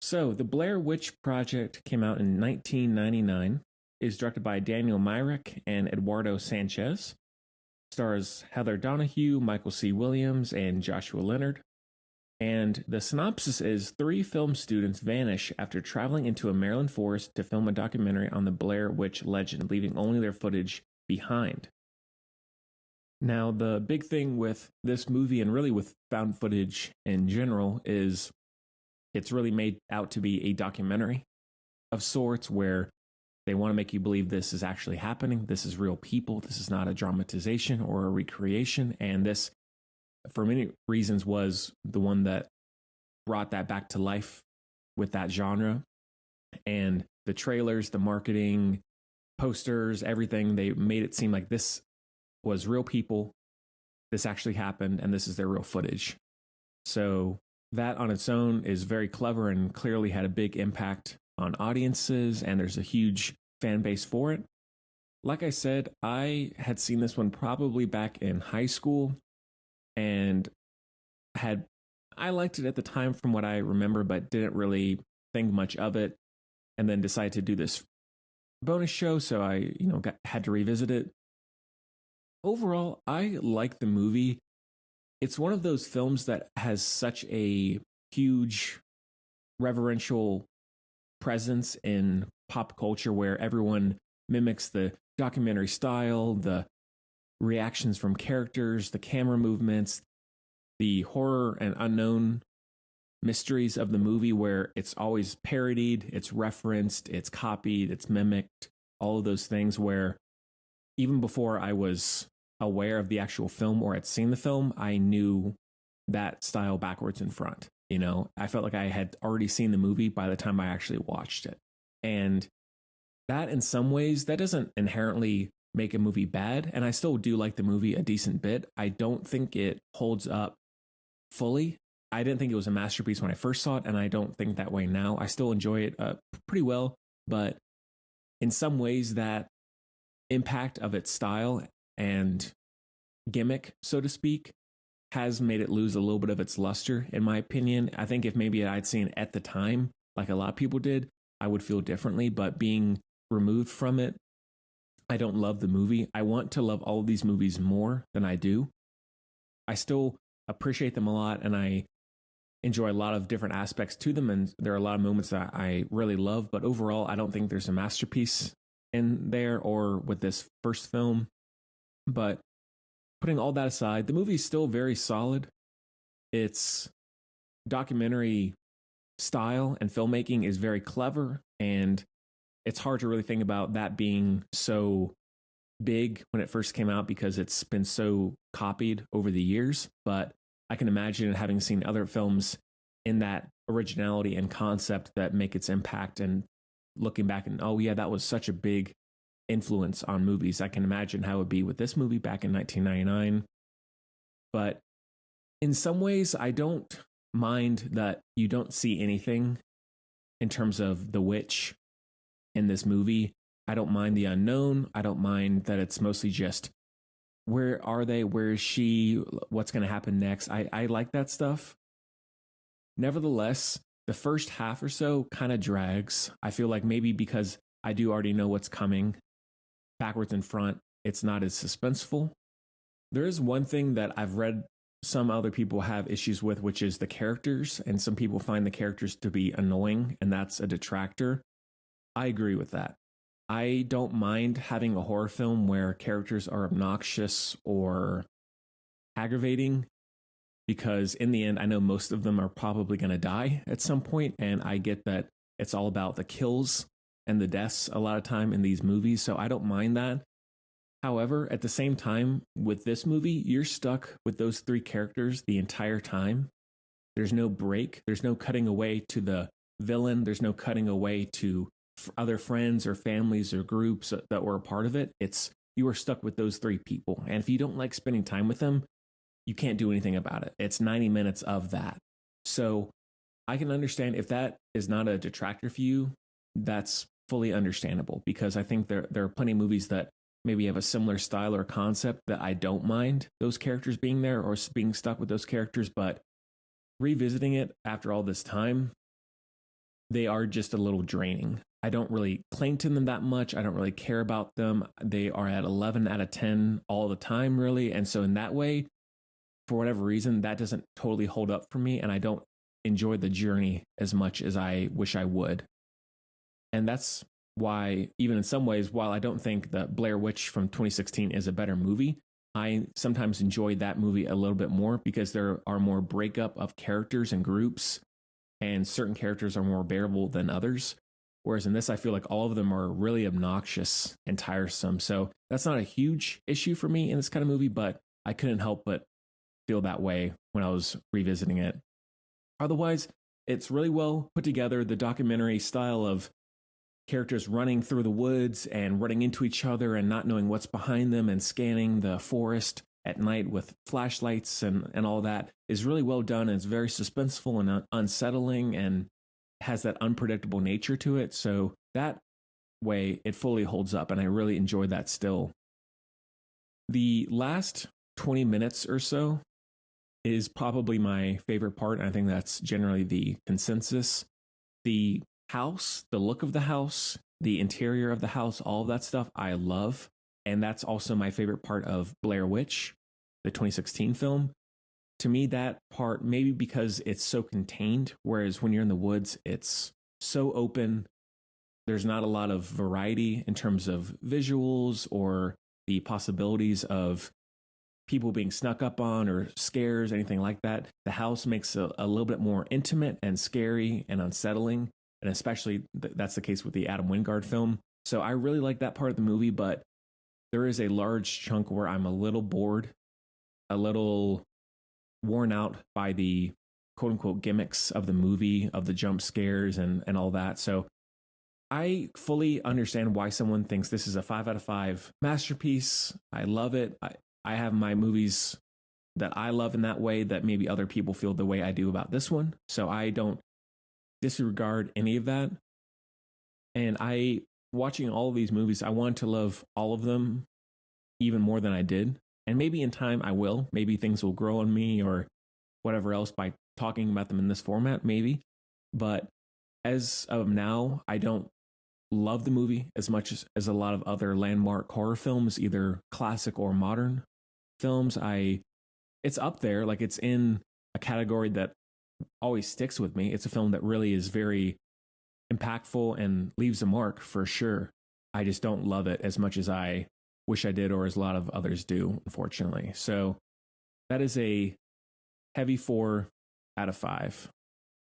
So, the Blair Witch Project came out in 1999. Is directed by Daniel Myrick and Eduardo Sanchez. Stars Heather Donahue, Michael C. Williams, and Joshua Leonard. And the synopsis is three film students vanish after traveling into a Maryland forest to film a documentary on the Blair Witch legend, leaving only their footage behind. Now, the big thing with this movie and really with found footage in general is it's really made out to be a documentary of sorts where they want to make you believe this is actually happening. This is real people. This is not a dramatization or a recreation. And this, for many reasons, was the one that brought that back to life with that genre. And the trailers, the marketing, posters, everything, they made it seem like this was real people. This actually happened, and this is their real footage. So that on its own is very clever and clearly had a big impact on audiences, and there's a huge fan base for it. Like I said, I had seen this one probably back in high school and I liked it at the time from what I remember, but didn't really think much of it, and then decided to do this bonus show, so I, had to revisit it. Overall, I like the movie. It's one of those films that has such a huge reverential presence in pop culture where everyone mimics the documentary style, the reactions from characters, the camera movements, the horror and unknown mysteries of the movie where it's always parodied, it's referenced, it's copied, it's mimicked, all of those things where even before I was aware of the actual film or had seen the film, I knew that style backwards and front. I felt like I had already seen the movie by the time I actually watched it. And that in some ways, that doesn't inherently make a movie bad. And I still do like the movie a decent bit. I don't think it holds up fully. I didn't think it was a masterpiece when I first saw it, and I don't think that way now. I still enjoy it pretty well, but in some ways that impact of its style and gimmick, so to speak, has made it lose a little bit of its luster, in my opinion. I think if maybe I'd seen it at the time, like a lot of people did, I would feel differently. But being removed from it, I don't love the movie. I want to love all of these movies more than I do. I still appreciate them a lot, and I enjoy a lot of different aspects to them, and there are a lot of moments that I really love. But overall, I don't think there's a masterpiece in there or with this first film. But putting all that aside, the movie is still very solid. Its documentary style and filmmaking is very clever, and it's hard to really think about that being so big when it first came out because it's been so copied over the years. But I can imagine having seen other films in that originality and concept that make its impact, and looking back and, oh yeah, that was such a big influence on movies. I can imagine how it would be with this movie back in 1999. But in some ways, I don't mind that you don't see anything in terms of the witch in this movie. I don't mind the unknown. I don't mind that it's mostly just, where are they? Where is she? What's going to happen next? I like that stuff. Nevertheless, the first half or so kind of drags. I feel like maybe because I do already know what's coming backwards and front, it's not as suspenseful. There is one thing that I've read some other people have issues with, which is the characters, and some people find the characters to be annoying, and that's a detractor. I agree with that. I don't mind having a horror film where characters are obnoxious or aggravating, because in the end, I know most of them are probably going to die at some point, and I get that it's all about the kills and the deaths a lot of time in these movies, so I don't mind that. However, at the same time, with this movie, you're stuck with those three characters the entire time. There's no break. There's no cutting away to the villain. There's no cutting away to other friends or families or groups that were a part of it. It's, you are stuck with those three people. And if you don't like spending time with them, you can't do anything about it. It's 90 minutes of that. So I can understand if that is not a detractor for you, that's fully understandable, because I think there are plenty of movies that maybe have a similar style or concept that I don't mind those characters being there or being stuck with those characters. But revisiting it after all this time, they are just a little draining. I don't really cling to them that much. I don't really care about them. They are at 11 out of 10 all the time, really. And so, in that way, for whatever reason, that doesn't totally hold up for me. And I don't enjoy the journey as much as I wish I would. And that's why, even in some ways, while I don't think the Blair Witch from 2016 is a better movie, I sometimes enjoy that movie a little bit more because there are more breakup of characters and groups, and certain characters are more bearable than others. Whereas in this, I feel like all of them are really obnoxious and tiresome. So that's not a huge issue for me in this kind of movie, but I couldn't help but feel that way when I was revisiting it. Otherwise, it's really well put together. The documentary style of characters running through the woods and running into each other and not knowing what's behind them and scanning the forest at night with flashlights and all that is really well done. And it's very suspenseful and unsettling and has that unpredictable nature to it. So that way it fully holds up, and I really enjoy that still. The last 20 minutes or so is probably my favorite part, and I think that's generally the consensus. The house, the look of the house, the interior of the house, all of that stuff I love. And that's also my favorite part of Blair Witch, the 2016 film. To me, that part, maybe because it's so contained, whereas when you're in the woods, it's so open. There's not a lot of variety in terms of visuals or the possibilities of people being snuck up on or scares, anything like that. The house makes a little bit more intimate and scary and unsettling. And especially that's the case with the Adam Wingard film. So I really like that part of the movie, but there is a large chunk where I'm a little bored, a little worn out by the quote unquote gimmicks of the movie, of the jump scares and all that. So I fully understand why someone thinks this is a 5 out of 5 masterpiece. I love it. I have my movies that I love in that way that maybe other people feel the way I do about this one. So I don't disregard any of that. And watching all of these movies, I wanted to love all of them even more than I did. And maybe in time I will. Maybe things will grow on me or whatever else by talking about them in this format, maybe. But as of now, I don't love the movie as much as a lot of other landmark horror films, either classic or modern films. It's up there, like it's in a category that always sticks with me. It's a film that really is very impactful and leaves a mark for sure. I just don't love it as much as I wish I did, or as a lot of others do, unfortunately. So that is a heavy 4 out of 5.